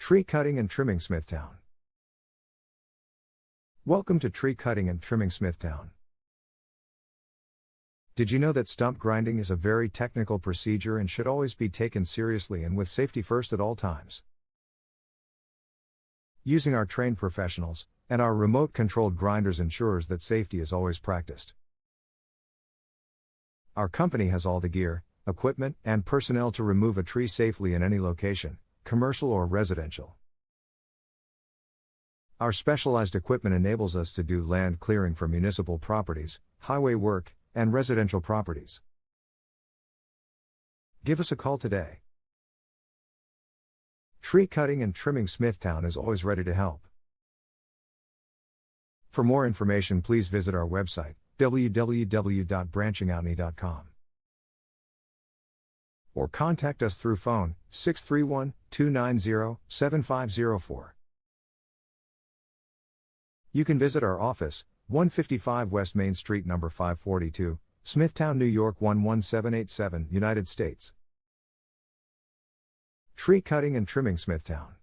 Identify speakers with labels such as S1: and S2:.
S1: Tree Cutting and Trimming Smithtown. Welcome to Tree Cutting and Trimming Smithtown. Did you know that stump grinding is a very technical procedure and should always be taken seriously and with safety first at all times? Using our trained professionals and our remote-controlled grinders ensures that safety is always practiced. Our company has all the gear, equipment, and personnel to remove a tree safely in any location, commercial or residential. Our specialized equipment enables us to do land clearing for municipal properties, highway work, and residential properties. Give us a call today. Tree Cutting and Trimming Smithtown is always ready to help. For more information, please visit our website, www.branchingoutme.com. Or contact us through phone, 631-290-7504. You can visit our office, 155 West Main Street, number 542, Smithtown, New York 11787, United States. Tree Cutting and Trimming Smithtown.